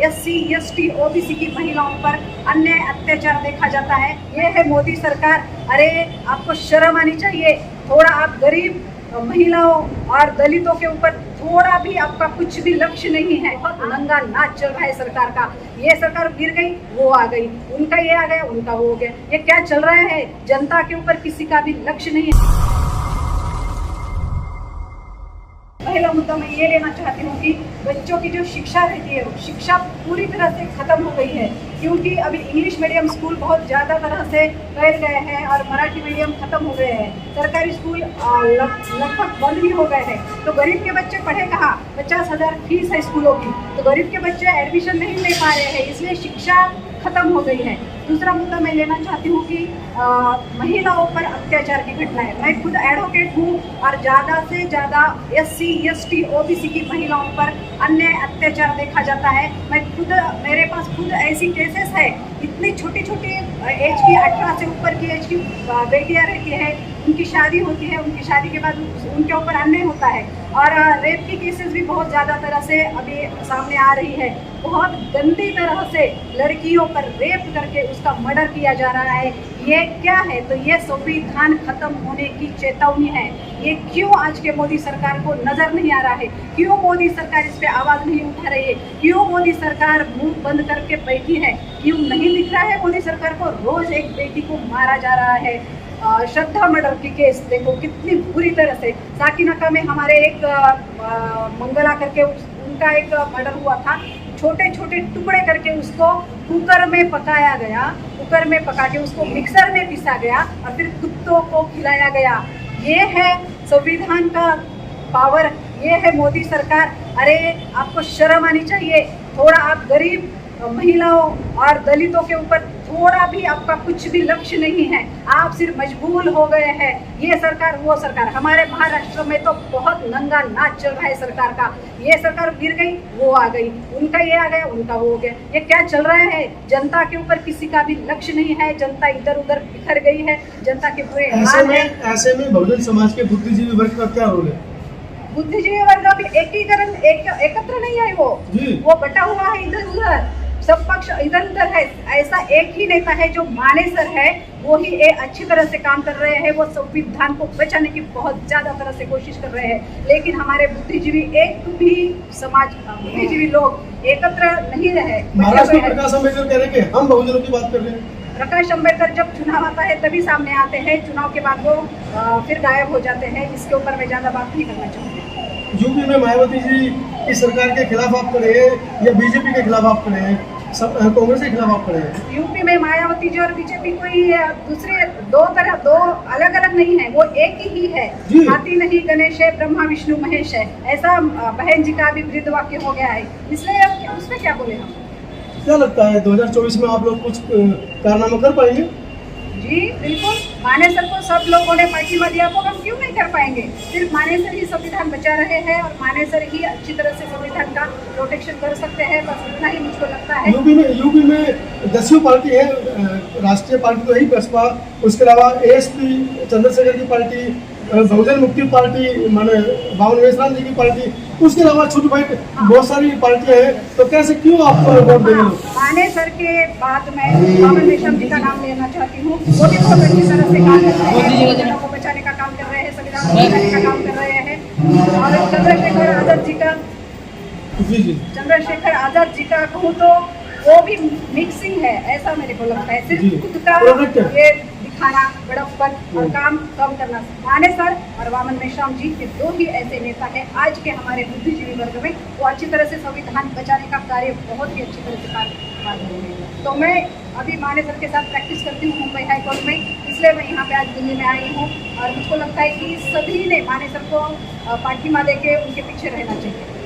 SC, ST, OBC की महिलाओं पर अन्याय अत्याचार देखा जाता है। ये है मोदी सरकार। अरे आपको शर्म आनी चाहिए। थोड़ा आप गरीब महिलाओं और दलितों के ऊपर थोड़ा भी आपका कुछ भी लक्ष्य नहीं है। बहुत नंगा नाच चल रहा है सरकार का। ये सरकार गिर गई, वो आ गई, उनका ये आ गया, उनका वो हो गया। ये क्या चल रहा है? जनता के ऊपर किसी का भी लक्ष्य नहीं है। पहला मुद्दा मैं ये लेना चाहती हूँ कि बच्चों की जो शिक्षा रहती है, शिक्षा पूरी तरह से खत्म हो गई है, क्योंकि अभी इंग्लिश मीडियम स्कूल बहुत ज़्यादा तरह से फैल गए हैं और मराठी मीडियम खत्म हो गए हैं। सरकारी स्कूल लगभग बंद भी हो गए हैं। तो गरीब के बच्चे पढ़े कहाँ? 50,000 फीस है स्कूलों की, तो गरीब के बच्चे एडमिशन नहीं ले पा रहे हैं, इसलिए शिक्षा खत्म हो गई है। दूसरा मुद्दा मैं लेना चाहती हूँ कि महिलाओं पर अत्याचार की घटनाएं। मैं खुद एडवोकेट हूँ और ज़्यादा से ज़्यादा SC, ST, OBC की महिलाओं पर अन्याय अत्याचार देखा जाता है। मेरे पास खुद ऐसी केसेस है। इतनी छोटी छोटी एज की 18 से ऊपर की एज की बेटियाँ रहती हैं, उनकी शादी होती है, उनकी शादी के बाद उनके ऊपर अन्याय होता है और रेप की केसेस भी बहुत ज़्यादा तरह से अभी सामने आ रही है। बहुत गंदी तरह से लड़कियों पर रेप करके उसका मर्डर किया जा रहा है। ये क्या है? तो ये संविधान खत्म होने की चेतावनी है। ये क्यों आज के मोदी सरकार को नजर नहीं आ रहा है? क्यों मोदी सरकार इस पे आवाज नहीं उठा रही है? क्यों मोदी सरकार मुंह बंद करके बैठी है? क्यों नहीं दिख रहा है मोदी सरकार को? रोज एक बेटी को मारा जा रहा है। श्रद्धा मर्डर की केस देखो कितनी बुरी तरह से। साकिनाका में हमारे एक मंगला करके उनका एक मर्डर हुआ था। छोटे छोटे टुकड़े करके उसको कुकर में पकाया गया, कुकर में पका के उसको मिक्सर में पीसा गया और फिर कुत्तों को खिलाया गया। ये है संविधान का पावर, ये है मोदी सरकार। अरे आपको शर्म आनी चाहिए। थोड़ा आप गरीब महिलाओं और दलितों के ऊपर थोड़ा भी आपका कुछ भी लक्ष्य नहीं है। आप सिर्फ मजबूर हो गए हैं। ये सरकार वो सरकार। हमारे महाराष्ट्र में तो बहुत नंगा नाच चल रहा है सरकार का। ये सरकार गिर गई, वो आ गई, उनका ये आ गया, उनका वो हो गया। ये क्या चल रहा है? जनता के ऊपर किसी का भी लक्ष्य नहीं है। जनता इधर उधर बिखर गई है। जनता के पूरे ऐसे में बहुजन समाज के बुद्धिजीवी वर्ग का क्या रोल है? बुद्धिजीवी वर्ग अभी एकत्र नहीं है। वो बटा हुआ है इधर उधर, सब पक्ष इधर उधर है। ऐसा एक ही नेता है जो मानेसर है, वो ही अच्छी तरह से काम कर रहे हैं। वो संविधान को बचाने की बहुत ज्यादा तरह से कोशिश कर रहे हैं, लेकिन हमारे बुद्धिजीवी एक भी समाज बुद्धिजीवी लोग एकत्र नहीं रहे। महाराष्ट्र में प्रकाश अम्बेडकर कह रहे हैं कि हम बहुजनों की बात कर रहे हैं। प्रकाश अम्बेडकर जब चुनाव आता है तभी सामने आते हैं, चुनाव के बाद वो फिर गायब हो जाते हैं। इसके ऊपर मैं ज्यादा बात नहीं करना चाहूँगी। यूपी में मायावती जी की सरकार के खिलाफ आप खड़े हैं या बीजेपी के खिलाफ आप खड़े हैं? सब कांग्रेस के खिलाफ आप खड़े हैं? यूपी में मायावती जी और बीजेपी कोई दूसरे दो अलग अलग नहीं है, वो एक ही है। हाथी नहीं गणेश है, ब्रह्मा विष्णु महेश है। ऐसा बहन जी का भी वृद्ध वाक्य हो गया है, इसलिए उसमें क्या बोले हम। क्या लगता है 2024 में आप लोग कुछ कारनामा कर पाएंगे? जी बिल्कुल। मानेसर को सब लोगों ने पार्टी में दिया, तो हम क्यों नहीं कर पाएंगे? सिर्फ मानेसर ही संविधान बचा रहे हैं और मानेसर ही अच्छी तरह से संविधान का प्रोटेक्शन कर सकते हैं। बस इतना ही मुझको लगता है। यूपी में 10 पार्टी है, राष्ट्रीय पार्टी तो यही बसपा, उसके अलावा ASP चंद्रशेखर की पार्टी, बहुजन मुक्ति पार्टी माने बावन मेश्राम जी की पार्टी, उसके अलावा छोटी बड़ी बहुत सारी पार्टियां हैं। तो कैसे क्यों आप वोट देंगे? मानेसर के बाद मैं बावन मेश्राम जी का नाम लेना चाहती हूँ। वो भी बहुत अच्छी तरह से काम कर रहे हैं, जनता को बचाने का काम कर रहे हैं, संविधान को बचाने का काम कर रहे हैं। और चंद्रशेखर आजाद जी का कहूँ तो वो भी मिक्सिंग है, ऐसा मेरे को लगता है। सिर्फ खुद का ये दिखाना, बड़प्पन और काम कम करना। मानेसर और वामन मेश्राम जी के दो ही ऐसे नेता हैं आज के हमारे बुद्धिजीवी वर्ग में। वो अच्छी तरह से संविधान बचाने का कार्य बहुत ही अच्छी तरह से कर रहे हैं। तो मैं अभी मानेसर के साथ प्रैक्टिस करती हूँ मुंबई हाई कोर्ट में, इसलिए मैं यहाँ पे आज दिल्ली में आई हूँ। और मुझको लगता है कि सभी ने मानेसर को पार्टी में देके उनके पीछे रहना चाहिए।